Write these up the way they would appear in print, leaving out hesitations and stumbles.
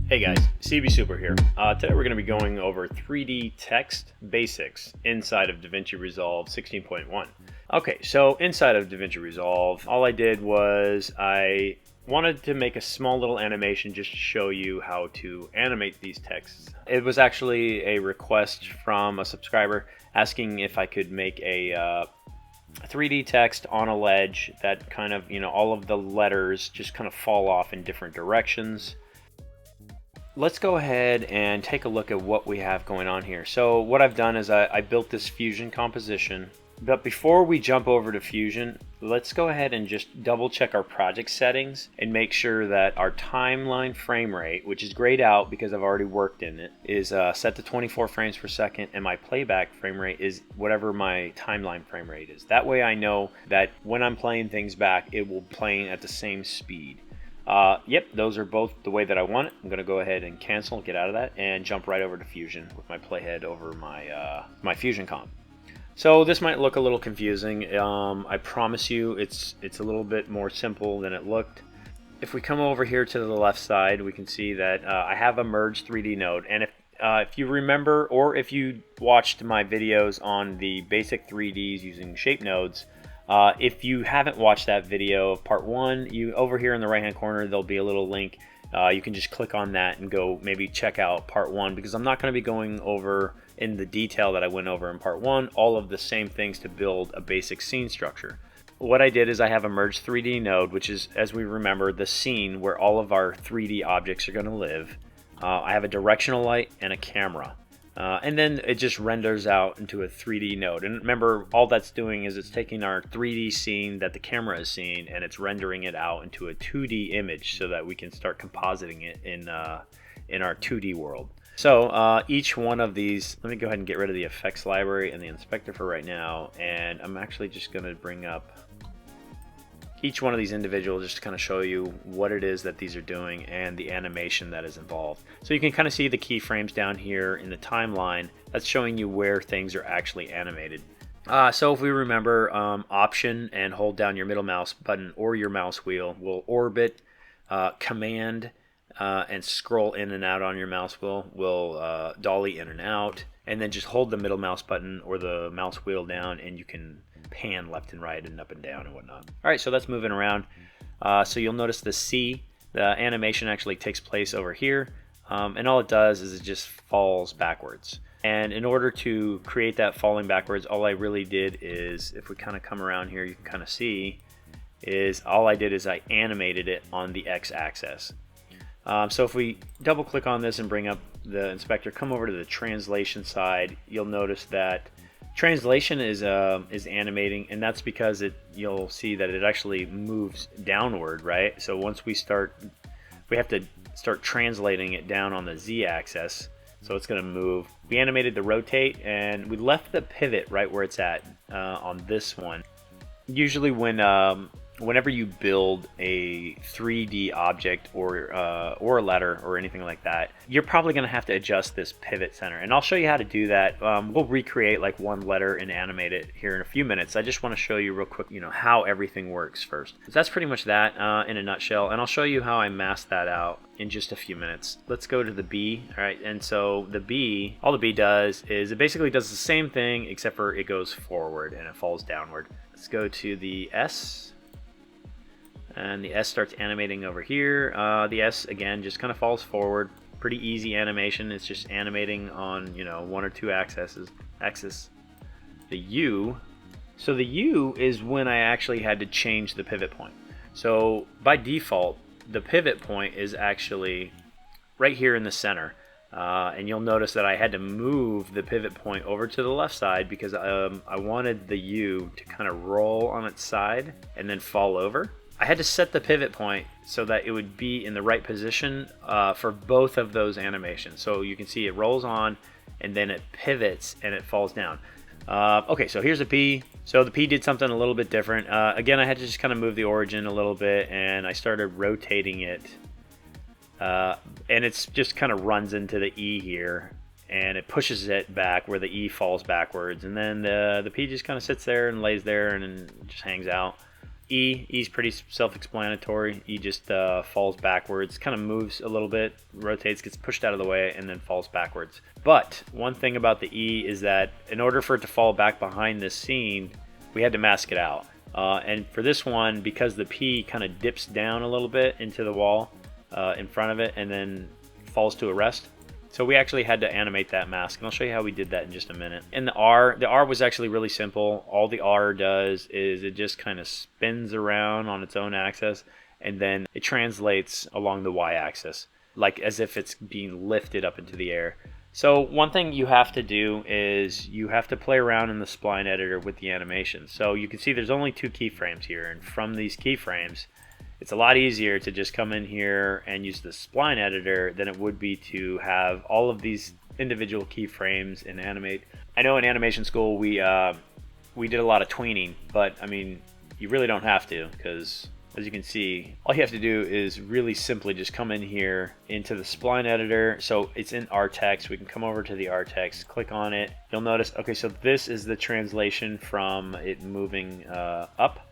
Hey guys, CB Super here. Today we're going to be going over 3D text basics inside of DaVinci Resolve 16.1. Okay, so inside of DaVinci Resolve, all I did was I wanted to make a small little animation just to show you how to animate these texts. It was actually a request from a subscriber asking if I could make a 3D text on a ledge that kind of, all of the letters just kind of fall off in different directions. Let's go ahead and take a look at what we have going on here. So what I've done is I built this Fusion composition. But before we jump over to Fusion, let's go ahead and just double check our project settings and make sure that our timeline frame rate, which is grayed out because I've already worked in it, is set to 24 frames per second, and my playback frame rate is whatever my timeline frame rate is. That way I know that when I'm playing things back, it will play at the same speed. Yep, those are both the way that I want it. I'm going to go ahead and cancel, get out of that, and jump right over to Fusion with my playhead over my Fusion comp. So this might look a little confusing. I promise you it's a little bit more simple than it looked. If we come over here to the left side, we can see that I have a merge 3D node. And if you remember, or if you watched my videos on the basic 3Ds using shape nodes, if you haven't watched that video of part 1, over here in the right hand corner there'll be a little link. You can just click on that and go maybe check out part 1, because I'm not going to be going over in the detail that I went over in part 1 all of the same things to build a basic scene structure. What I did is I have a merge 3D node, which is, as we remember, the scene where all of our 3D objects are going to live. I have a directional light and a camera. And then it just renders out into a 3D node. And remember, all that's doing is it's taking our 3D scene that the camera is seeing and it's rendering it out into a 2D image so that we can start compositing it in our 2D world. So each one of these, let me go ahead and get rid of the effects library and the inspector for right now. And I'm actually just going to bring up each one of these individuals just to kind of show you what it is that these are doing and the animation that is involved. So you can kind of see the keyframes down here in the timeline. That's showing you where things are actually animated. So if we remember, Option and hold down your middle mouse button or your mouse wheel will orbit, Command and scroll in and out on your mouse wheel will dolly in and out, and then just hold the middle mouse button or the mouse wheel down and you can pan left and right and up and down and whatnot. Alright, so that's moving around. So you'll notice the C, the animation actually takes place over here, and all it does is it just falls backwards. And in order to create that falling backwards, all I really did is, if we kind of come around here, you can kind of see, is all I did is I animated it on the x-axis. So if we double click on this and bring up the inspector, come over to the translation side, you'll notice that translation is animating, and that's because you'll see that it actually moves downward, right? So once we have to start translating it down on the z-axis, so it's going to move. We animated the rotate, and we left the pivot right where it's at on this one. Usually whenever you build a 3D object or a letter or anything like that, you're probably going to have to adjust this pivot center. And I'll show you how to do that. We'll recreate like one letter and animate it here in a few minutes. I just want to show you real quick, how everything works first. So that's pretty much that in a nutshell. And I'll show you how I mask that out in just a few minutes. Let's go to the B. All right, and so the B, all the B does is it basically does the same thing except for it goes forward and it falls downward. Let's go to the S. And the S starts animating over here. The S, again, just kind of falls forward. Pretty easy animation. It's just animating on, one or two axes. The U. So the U is when I actually had to change the pivot point. So by default, the pivot point is actually right here in the center. And you'll notice that I had to move the pivot point over to the left side because I wanted the U to kind of roll on its side and then fall over. I had to set the pivot point so that it would be in the right position for both of those animations. So you can see it rolls on and then it pivots and it falls down. Okay, so here's the P. So the P did something a little bit different. Again, I had to just kind of move the origin a little bit, and I started rotating it. And it's just kind of runs into the E here, and it pushes it back where the E falls backwards. And then the P just kind of sits there and lays there and just hangs out. E's pretty self-explanatory. E just falls backwards, kind of moves a little bit, rotates, gets pushed out of the way, and then falls backwards. But one thing about the E is that in order for it to fall back behind this scene, we had to mask it out. And for this one, because the P kind of dips down a little bit into the wall in front of it and then falls to a rest, so we actually had to animate that mask, and I'll show you how we did that in just a minute. And the R was actually really simple. All the R does is it just kind of spins around on its own axis, and then it translates along the Y axis, like as if it's being lifted up into the air. So one thing you have to do is you have to play around in the Spline Editor with the animation. So you can see there's only 2 keyframes here, and from these keyframes, it's a lot easier to just come in here and use the Spline Editor than it would be to have all of these individual keyframes in Animate. I know in animation school we did a lot of tweening, but I mean, you really don't have to, because as you can see, all you have to do is really simply just come in here into the Spline Editor. So it's in our text. We can come over to the our text, click on it. You'll notice, okay, so this is the translation from it moving up.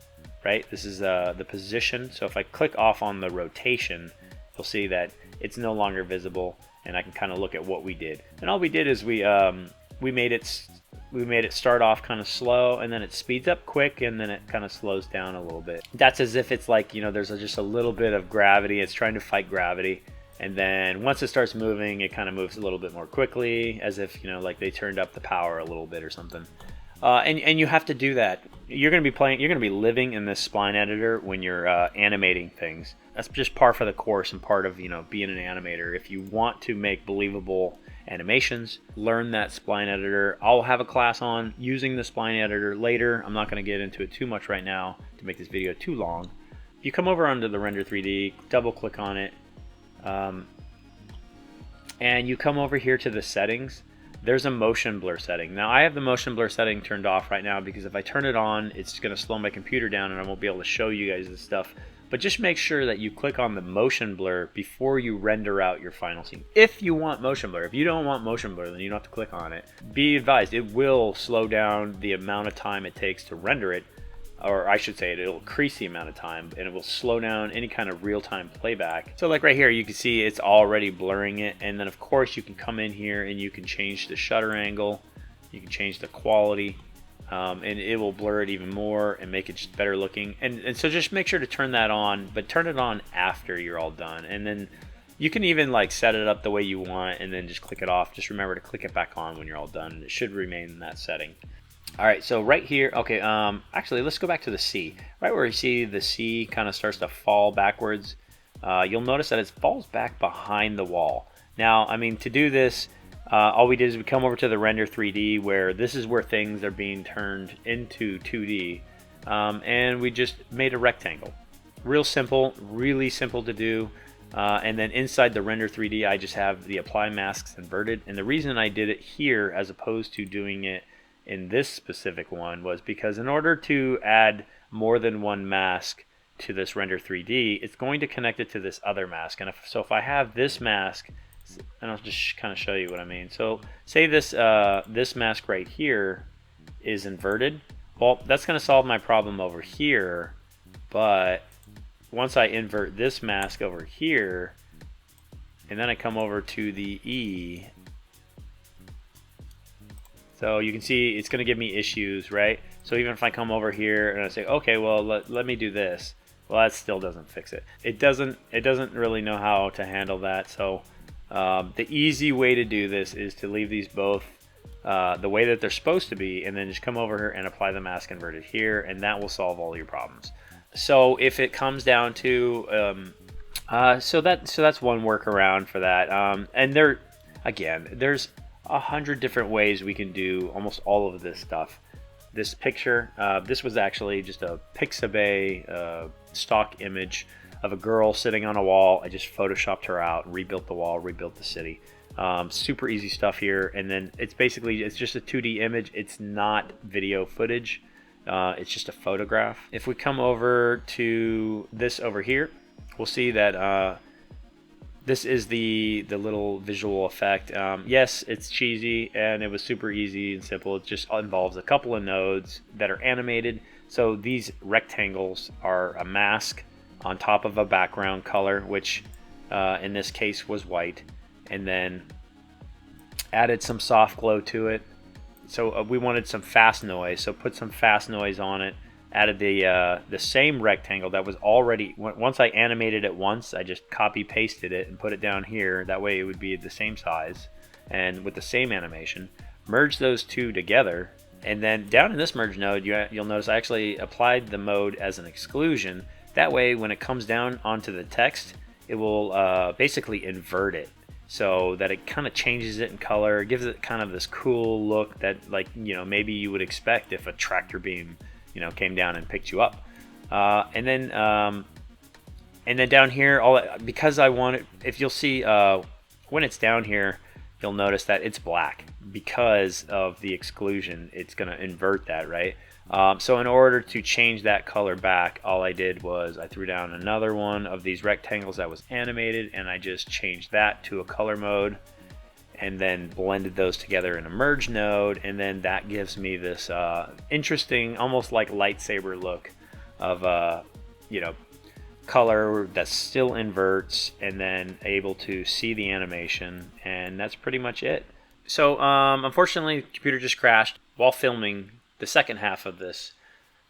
Right, this is the position. So if I click off on the rotation, you'll see that it's no longer visible, and I can kind of look at what we did. And all we did is we made it start off kind of slow, and then it speeds up quick, and then it kind of slows down a little bit. That's as if it's like, you know, there's just a little bit of gravity. It's trying to fight gravity, and then once it starts moving, it kind of moves a little bit more quickly, as if, you know, like they turned up the power a little bit or something. And you have to do that. You're going to be living in this Spline Editor when you're animating things. That's just par for the course and part of, you know, being an animator. If you want to make believable animations, learn that Spline Editor. I'll have a class on using the Spline Editor later. I'm not going to get into it too much right now to make this video too long. If you come over onto the Render 3D, double click on it, and you come over here to the settings. There's a motion blur setting. Now I have the motion blur setting turned off right now because if I turn it on, it's going to slow my computer down and I won't be able to show you guys this stuff. But just make sure that you click on the motion blur before you render out your final scene. If you want motion blur. If you don't want motion blur, then you don't have to click on it. Be advised, it will slow down the amount of time it takes to render it. Or I should say it'll increase the amount of time, and it will slow down any kind of real-time playback. So like right here, you can see it's already blurring it, and then of course you can come in here and you can change the shutter angle, you can change the quality, and it will blur it even more and make it just better looking. And so just make sure to turn that on, but turn it on after you're all done. And then you can even like set it up the way you want and then just click it off. Just remember to click it back on when you're all done, and it should remain in that setting. Alright, so right here, okay, actually let's go back to the C. Right where you see the C kind of starts to fall backwards, you'll notice that it falls back behind the wall. Now, I mean, to do this, all we did is we come over to the Render 3D, where this is where things are being turned into 2D, and we just made a rectangle. Real simple, really simple to do. And then inside the Render 3D, I just have the Apply Masks inverted, and the reason I did it here as opposed to doing it in this specific one was because in order to add more than one mask to this Render 3D, it's going to connect it to this other mask. And so if I have this mask, and I'll just kind of show you what I mean. So say this this mask right here is inverted. Well, that's going to solve my problem over here. But once I invert this mask over here, and then I come over to the E, so you can see it's going to give me issues, right? So even if I come over here and I say, okay, well, let me do this, well, that still doesn't fix it. It doesn't really know how to handle that. So the easy way to do this is to leave these both the way that they're supposed to be, and then just come over here and apply the mask inverted here, and that will solve all your problems. So if it comes down to, so that's one workaround for that. And there's 100 different ways we can do almost all of this stuff. This picture, this was actually just a Pixabay stock image of a girl sitting on a wall. I just photoshopped her out, rebuilt the wall, rebuilt the city. Super easy stuff here. And then it's just a 2D image. It's not video footage. It's just a photograph. If we come over to this over here, we'll see that this is the little visual effect. Yes, it's cheesy, and it was super easy and simple. It just involves a couple of nodes that are animated. So these rectangles are a mask on top of a background color, which in this case was white, and then added some soft glow to it. So we wanted some fast noise, so put some fast noise on it. Added the same rectangle that was already, once I animated it once, I just copy pasted it and put it down here. That way it would be the same size and with the same animation. Merge those two together, and then down in this merge node, you'll notice I actually applied the mode as an exclusion. That way when it comes down onto the text, it will basically invert it, so that it kind of changes it in color, gives it kind of this cool look that, like, maybe you would expect if a tractor beam came down and picked you up. And then down here, because I want it, if you'll see when it's down here, you'll notice that it's black because of the exclusion. It's going to invert that, right? So in order to change that color back, all I did was I threw down another one of these rectangles that was animated, and I just changed that to a color mode, and then blended those together in a merge node, and then that gives me this interesting, almost like lightsaber look of color that still inverts, and then able to see the animation, and that's pretty much it. So unfortunately, the computer just crashed while filming the second half of this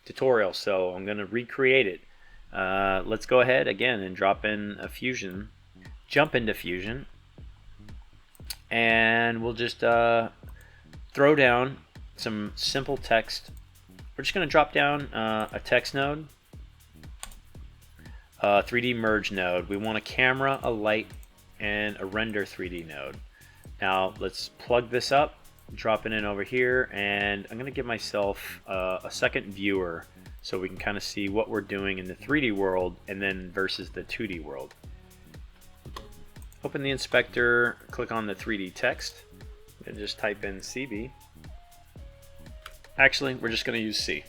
tutorial, so I'm going to recreate it. Let's go ahead again and drop in a Fusion, jump into Fusion, and we'll just throw down some simple text. We're just going to drop down a text node, a 3D merge node. We want a camera, a light, and a render 3D node. Now let's plug this up, drop it in over here, and I'm going to give myself a second viewer so we can kind of see what we're doing in the 3D world and then versus the 2D world. Open the inspector, click on the 3D text, and just type in CB. Actually, we're just going to use C.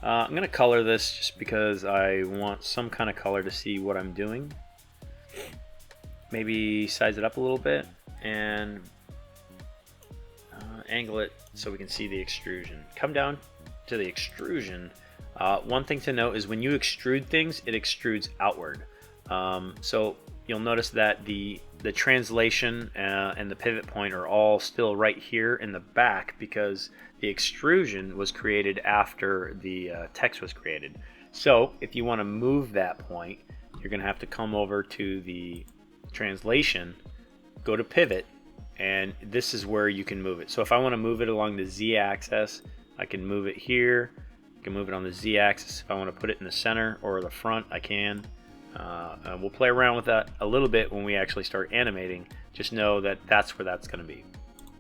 I'm going to color this just because I want some kind of color to see what I'm doing. Maybe size it up a little bit and angle it so we can see the extrusion. Come down to the extrusion. One thing to note is when you extrude things, it extrudes outward. So you'll notice that the translation and the pivot point are all still right here in the back because the extrusion was created after the text was created. So if you want to move that point, you're going to have to come over to the translation, go to pivot, and this is where you can move it. So if I want to move it along the z-axis, I can move it here. I can move it on the z-axis. If I want to put it in the center or the front, I can. We'll play around with that a little bit when we actually start animating. Just know that that's where that's going to be.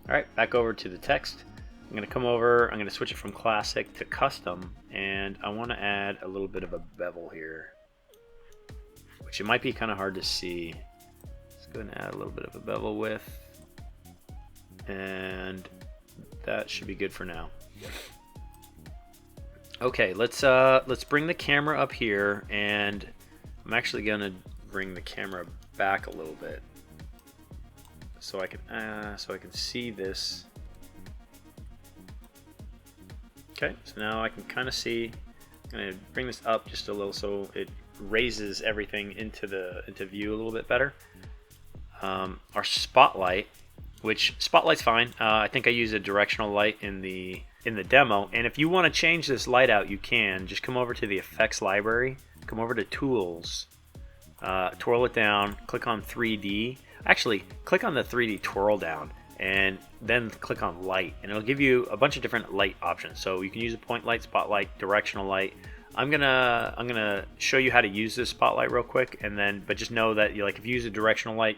Alright, back over to the text. I'm going to come over, I'm going to switch it from classic to custom, and I want to add a little bit of a bevel here, which it might be kind of hard to see. Let's go ahead and add a little bit of a bevel width, and that should be good for now. Okay, let's bring the camera up here, and I'm actually going to bring the camera back a little bit so I can see this. Okay, so now I can kind of see. I'm going to bring this up just a little so it raises everything into view a little bit better. Our spotlight, which spotlight's fine. I think I use a directional light in the demo, and if you want to change this light out, you can. Just come over to the effects library, come over to tools, twirl it down, click on 3D. Actually, click on the 3D twirl down, and then click on light, and it'll give you a bunch of different light options. So you can use a point light, spotlight, directional light. I'm gonna show you how to use this spotlight real quick, and then but just know that if you use a directional light,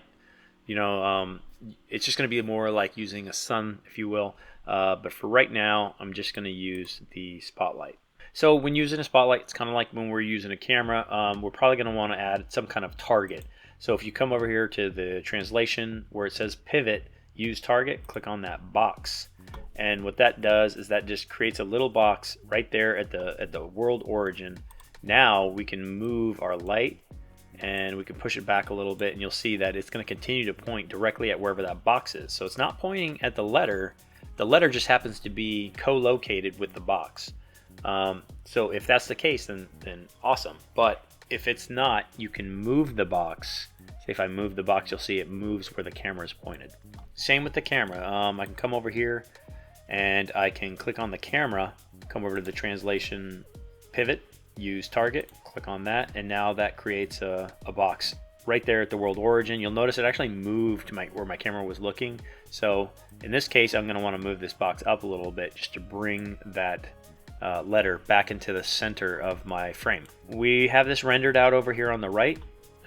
it's just gonna be more like using a sun, if you will. But for right now, I'm just gonna use the spotlight. So when using a spotlight, it's kind of like when we're using a camera. We're probably gonna want to add some kind of target. So if you come over here to the translation where it says pivot, use target, click on that box, and what that does is that just creates a little box right there at the world origin. Now we can move our light and we can push it back a little bit, and you'll see that it's going to continue to point directly at wherever that box is. So it's not pointing at the letter just happens to be co-located with the box. So if that's the case, then awesome. But if it's not, you can move the box. Say if I move the box, you'll see it moves where the camera is pointed. Same with the camera. I can come over here and I can click on the camera, come over to the translation pivot, use target, click on that, and now that creates a box right there at the world origin. You'll notice it actually moved where my camera was looking. So in this case, I'm going to want to move this box up a little bit just to bring that letter back into the center of my frame. We have this rendered out over here on the right,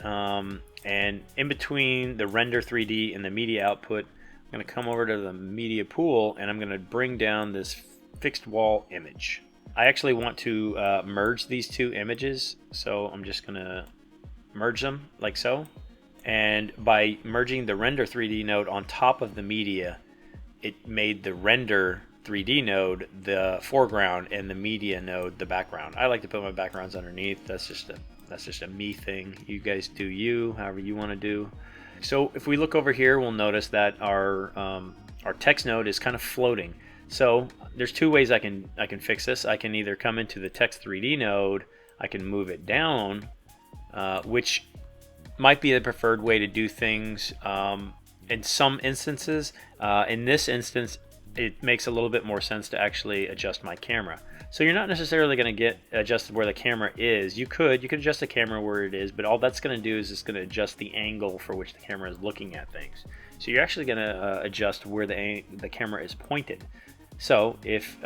and in between the render 3D and the media output, I'm going to come over to the media pool and I'm going to bring down this fixed wall image. I actually want to merge these two images, so I'm just going to merge them like so. And by merging the render 3D node on top of the media, it made the render 3D node the foreground and the media node the background. I like to put my backgrounds underneath. That's just a me thing. You guys do you, however you want to do. So if we look over here, we'll notice that our text node is kind of floating. So there's two ways I can fix this. I can either come into the text 3D node, I can move it down, which might be the preferred way to do things in some instances. In this instance, it makes a little bit more sense to actually adjust my camera. So you're not necessarily going to get adjusted where the camera is. You could adjust the camera where it is, but all that's going to do is it's going to adjust the angle for which the camera is looking at things. So you're actually going to adjust where the camera is pointed. So if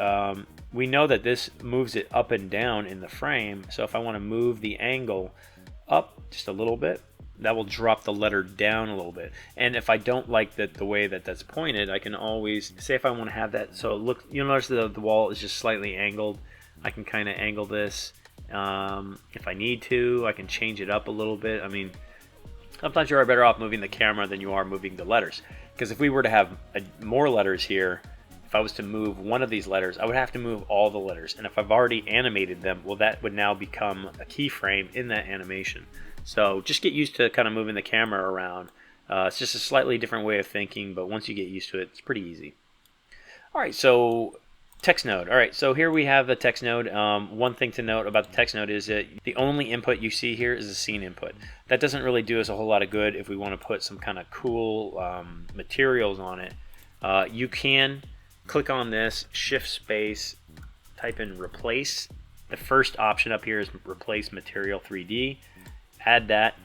we know that this moves it up and down in the frame, so if I want to move the angle up just a little bit, that will drop the letter down a little bit. And if I don't like the way that that's pointed, I can always say if I want to have that, so look, you'll notice the wall is just slightly angled. I can kind of angle this if I need to. I can change it up a little bit. I mean, sometimes you are better off moving the camera than you are moving the letters, because if we were to have more letters here, if I was to move one of these letters, I would have to move all the letters. And if I've already animated them, well, that would now become a keyframe in that animation. So just get used to kind of moving the camera around. It's just a slightly different way of thinking, but once you get used to it, it's pretty easy. All right, so text node. All right, so here we have the text node. One thing to note about the text node is that the only input you see here is the scene input. That doesn't really do us a whole lot of good if we want to put some kind of cool materials on it. You can click on this, shift space, type in replace. The first option up here is replace material 3D. Add that.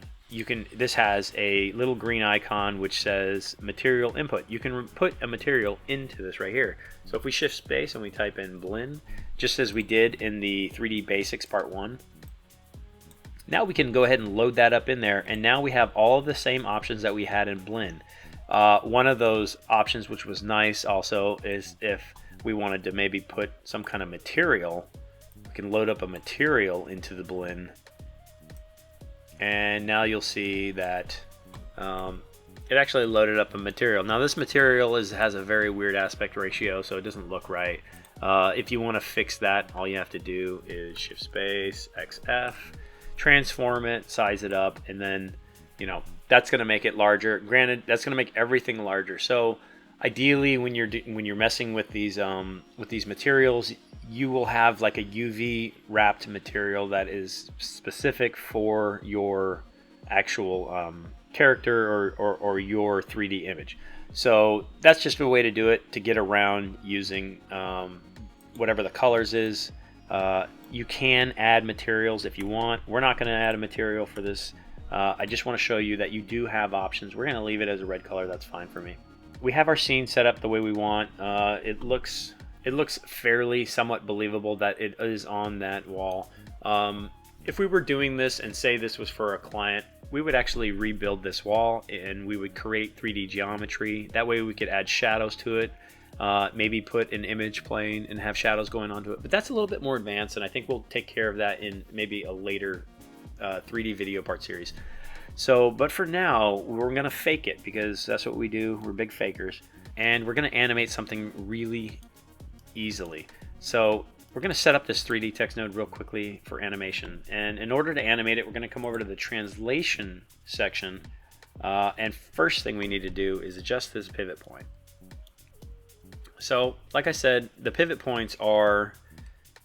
This has a little green icon which says material input. You can put a material into this right here. So if we shift space and we type in blend, just as we did in the 3D Basics Part 1, now we can go ahead and load that up in there, and now we have all of the same options that we had in blend. One of those options which was nice also is if we wanted to maybe put some kind of material, we can load up a material into the blend. And now you'll see that it actually loaded up a material. Now this material has a very weird aspect ratio, so it doesn't look right. If you want to fix that, all you have to do is shift space, XF, transform it, size it up, and then that's going to make it larger. Granted, that's going to make everything larger. So ideally, when you're messing with these materials, you will have like a UV wrapped material that is specific for your actual character or your 3D image. So that's just a way to do it, to get around using whatever the colors is. You can add materials if you want. We're not going to add a material for this. I just want to show you that you do have options. We're going to leave it as a red color. That's fine for me. We have our scene set up the way we want. It looks fairly somewhat believable that it is on that wall. If we were doing this and say this was for a client, we would actually rebuild this wall and we would create 3D geometry. That way we could add shadows to it, maybe put an image plane and have shadows going onto it. But that's a little bit more advanced, and I think we'll take care of that in maybe a later 3D video part series. So, but for now, we're going to fake it because that's what we do. We're big fakers. And we're going to animate something really easily. So we're going to set up this 3D text node real quickly for animation. And in order to animate it, we're going to come over to the translation section. And first thing we need to do is adjust this pivot point. So like I said, the pivot points are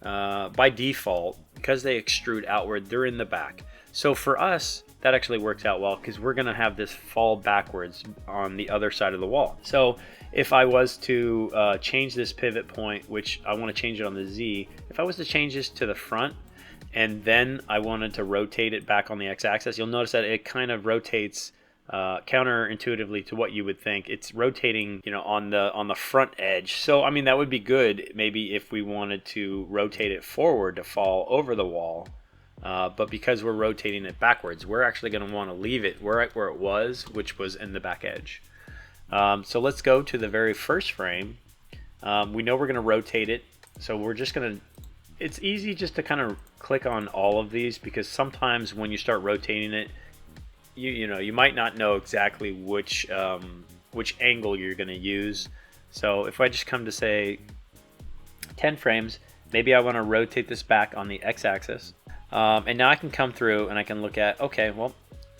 by default, because they extrude outward, they're in the back. So for us, that actually works out well because we're going to have this fall backwards on the other side of the wall. So if I was to change this pivot point, which I want to change it on the Z, if I was to change this to the front and then I wanted to rotate it back on the x-axis, you'll notice that it kind of rotates counterintuitively to what you would think. It's rotating, you know, on the front edge. So I mean, that would be good maybe if we wanted to rotate it forward to fall over the wall. But because we're rotating it backwards, we're actually going to want to leave it right where it was, which was in the back edge. So let's go to the very first frame. We know we're going to rotate it, so we're just going to, it's easy just to kind of click on all of these, because sometimes when you start rotating it, you know, you might not know exactly which angle you're going to use. So if I just come to say 10 frames, maybe I want to rotate this back on the x-axis. And now I can come through and I can look at, okay, well,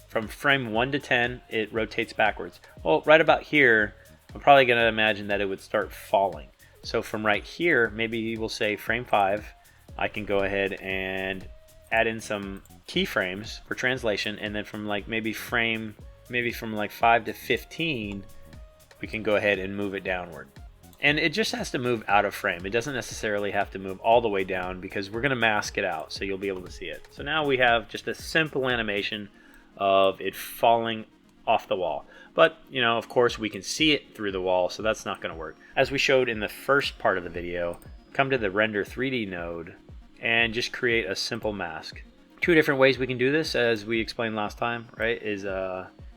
from frame 1 to 10, it rotates backwards. Well, right about here, I'm probably going to imagine that it would start falling. So from right here, maybe we'll say frame 5, I can go ahead and add in some keyframes for translation, and then from like maybe from like 5 to 15, we can go ahead and move it downward. And it just has to move out of frame. It doesn't necessarily have to move all the way down, because we're going to mask it out so you'll be able to see it. So now we have just a simple animation of it falling off the wall. But, you know, of course we can see it through the wall, so that's not going to work. As we showed in the first part of the video, come to the Render 3D node and just create a simple mask. Two different ways we can do this, as we explained last time, right, is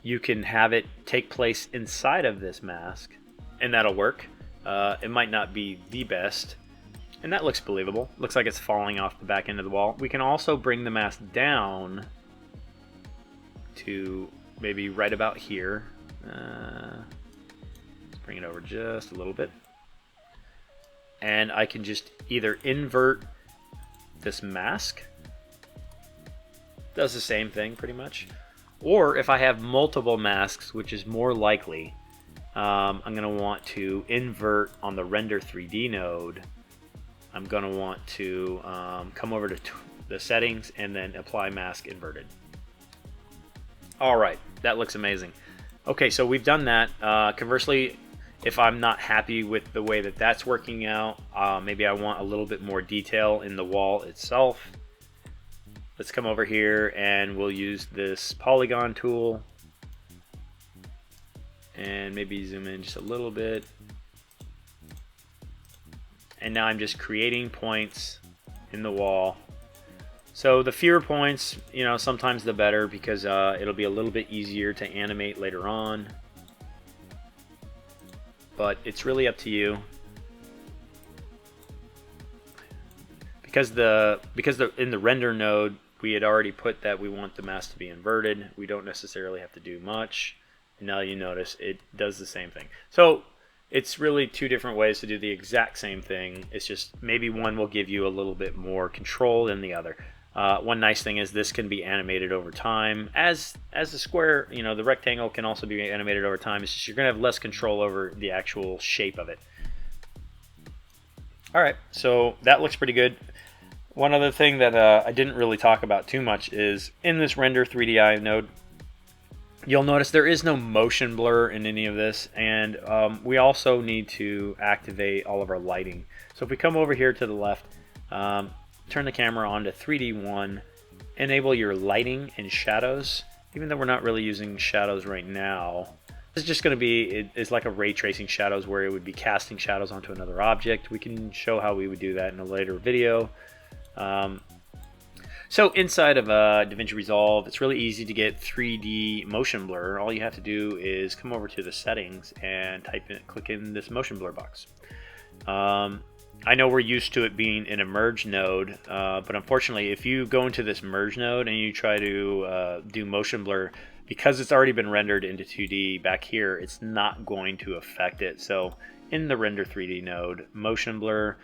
you can have it take place inside of this mask, and that'll work. It might not be the best, and that looks believable. Looks like it's falling off the back end of the wall. We can also bring the mask down to maybe right about here. Let's bring it over just a little bit. And I can just either invert this mask, does the same thing pretty much, or if I have multiple masks, which is more likely, I'm going to want to invert on the Render 3D node. I'm going to want to come over to the settings and then apply mask inverted. Alright, that looks amazing. Okay, so we've done that. Conversely, if I'm not happy with the way that that's working out, maybe I want a little bit more detail in the wall itself. Let's come over here and we'll use this polygon tool. And maybe zoom in just a little bit. And now I'm just creating points in the wall. So the fewer points, you know, sometimes the better, because it'll be a little bit easier to animate later on. But it's really up to you. Because in the render node, we had already put that we want the mask to be inverted. We don't necessarily have to do much. And now you notice it does the same thing. So it's really two different ways to do the exact same thing. It's just maybe one will give you a little bit more control than the other. One nice thing is this can be animated over time. As the square, you know, the rectangle can also be animated over time. It's just you're going to have less control over the actual shape of it. All right, so that looks pretty good. One other thing that I didn't really talk about too much is in this Render 3DI node, you'll notice there is no motion blur in any of this, and we also need to activate all of our lighting. So if we come over here to the left, turn the camera on to 3D1, enable your lighting and shadows, even though we're not really using shadows right now. This is just going to be, it's like a ray tracing shadows where it would be casting shadows onto another object. We can show how we would do that in a later video. So inside of DaVinci Resolve, it's really easy to get 3D motion blur. All you have to do is come over to the settings and click in this motion blur box. I know we're used to it being in a merge node, but unfortunately, if you go into this merge node and you try to do motion blur, because it's already been rendered into 2D back here, it's not going to affect it. So in the Render 3D node, motion blur,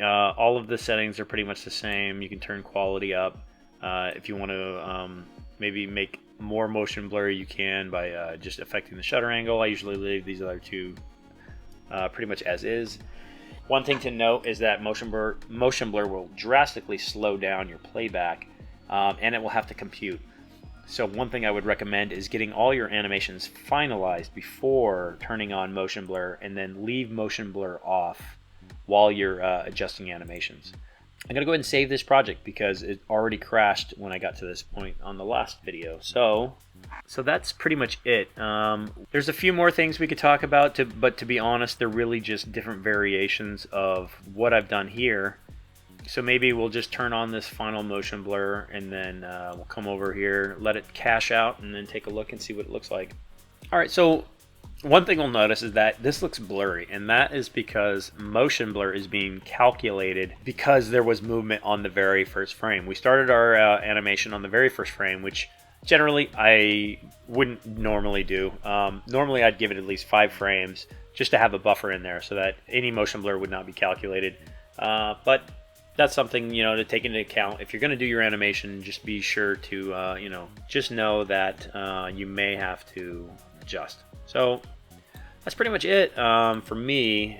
all of the settings are pretty much the same. You can turn quality up. If you want to maybe make more motion blur, you can by just affecting the shutter angle. I usually leave these other two pretty much as is. One thing to note is that motion blur will drastically slow down your playback, and it will have to compute. So one thing I would recommend is getting all your animations finalized before turning on motion blur, and then leave motion blur off while you're adjusting animations. I'm gonna go ahead and save this project because it already crashed when I got to this point on the last video. So that's pretty much it. There's a few more things we could talk about, but to be honest, they're really just different variations of what I've done here. So maybe we'll just turn on this final motion blur, and then we'll come over here, let it cache out, and then take a look and see what it looks like. All right, so one thing we'll notice is that this looks blurry, and that is because motion blur is being calculated because there was movement on the very first frame. We started our animation on the very first frame, which generally I wouldn't normally do. Normally I'd give it at least 5 frames just to have a buffer in there so that any motion blur would not be calculated. But that's something, to take into account. If you're going to do your animation, just be sure to, just know that you may have to adjust. So that's pretty much it for me.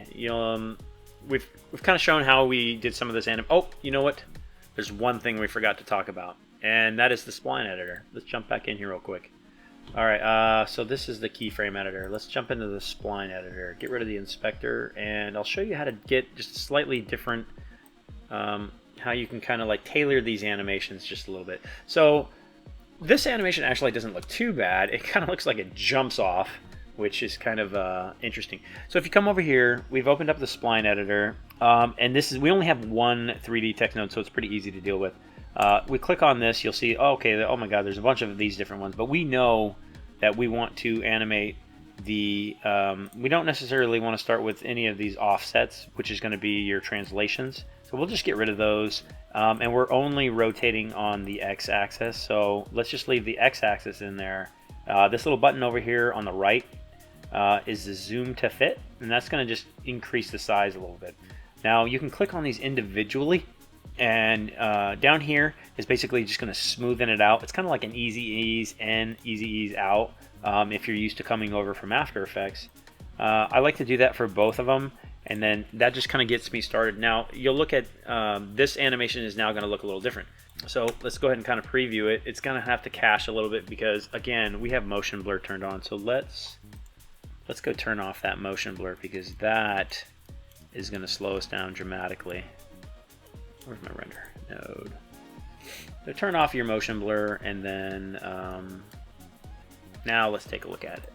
We've kind of shown how we did some of this anim. Oh, you know what? There's one thing we forgot to talk about, and that is the Spline Editor. Let's jump back in here real quick. All right, so this is the keyframe editor. Let's jump into the Spline Editor. Get rid of the inspector, and I'll show you how to get just slightly different. How you can kind of like tailor these animations just a little bit. So this animation actually doesn't look too bad. It kind of looks like it jumps off, which is kind of interesting. So if you come over here, we've opened up the Spline Editor, and we only have one 3D text node, so it's pretty easy to deal with. We click on this, you'll see, oh my god, there's a bunch of these different ones, but we know that we want to animate we don't necessarily want to start with any of these offsets, which is going to be your translations. So we'll just get rid of those, and we're only rotating on the x-axis, so let's just leave the x-axis in there. This little button over here on the right is the zoom to fit, and that's going to just increase the size a little bit. Now you can click on these individually, and down here is basically just going to smoothen it out. It's kind of like an easy ease in, easy ease out if you're used to coming over from After Effects. I like to do that for both of them, and then that just kind of gets me started. Now you'll look at this animation is now going to look a little different. So let's go ahead and kind of preview it. It's going to have to cache a little bit because again we have motion blur turned on. So let's go turn off that motion blur because that is going to slow us down dramatically. Where's my render node? So turn off your motion blur, and then now let's take a look at it.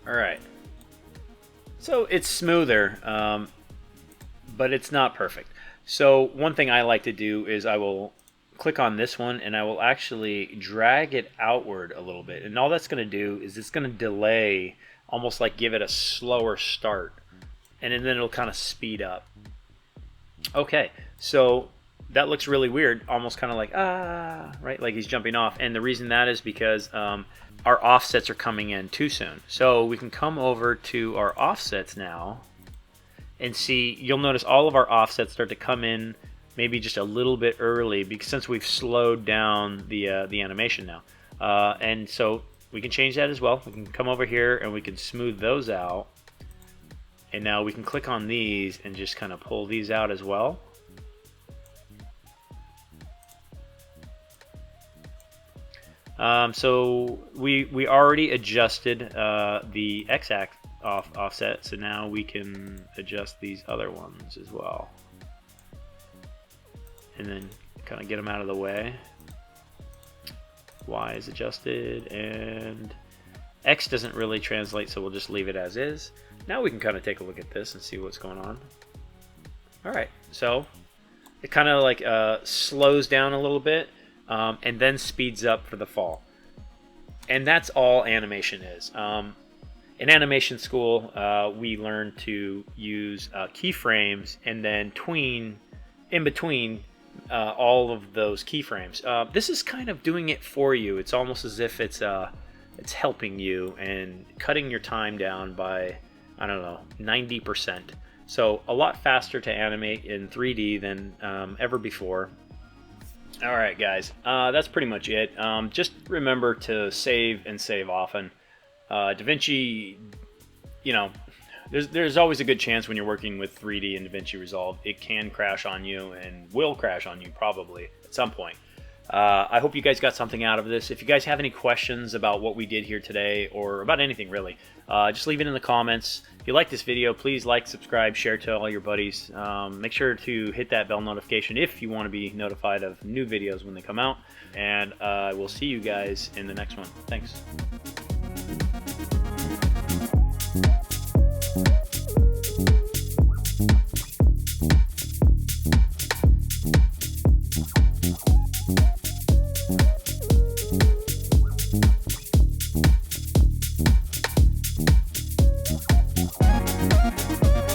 All right. So it's smoother, but it's not perfect. So one thing I like to do is I will click on this one and I will actually drag it outward a little bit. And all that's going to do is it's going to delay, almost like give it a slower start. And then it'll kind of speed up. Okay, so that looks really weird, almost kind of like, right? Like he's jumping off. And the reason that is because our offsets are coming in too soon. So we can come over to our offsets now and see, you'll notice all of our offsets start to come in maybe just a little bit early because since we've slowed down the animation now. And so we can change that as well. We can come over here and we can smooth those out. And now we can click on these and just kind of pull these out as well. So we already adjusted the x-axis offset, so now we can adjust these other ones as well. And then kind of get them out of the way. Y is adjusted, and X doesn't really translate, so we'll just leave it as is. Now we can kind of take a look at this and see what's going on. Alright, so it kind of like slows down a little bit and then speeds up for the fall. And that's all animation is. In animation school, we learn to use keyframes and then tween in between all of those keyframes. This is kind of doing it for you. It's almost as if it's helping you and cutting your time down by, I don't know, 90%. So a lot faster to animate in 3D than ever before. Alright guys, that's pretty much it. Just remember to save and save often. DaVinci, there's always a good chance when you're working with 3D in DaVinci Resolve, it can crash on you and will crash on you probably at some point. I hope you guys got something out of this. If you guys have any questions about what we did here today, or about anything really, just leave it in the comments. If you like this video, please like, subscribe, share to all your buddies. Make sure to hit that bell notification if you want to be notified of new videos when they come out. And we'll see you guys in the next one. Thanks.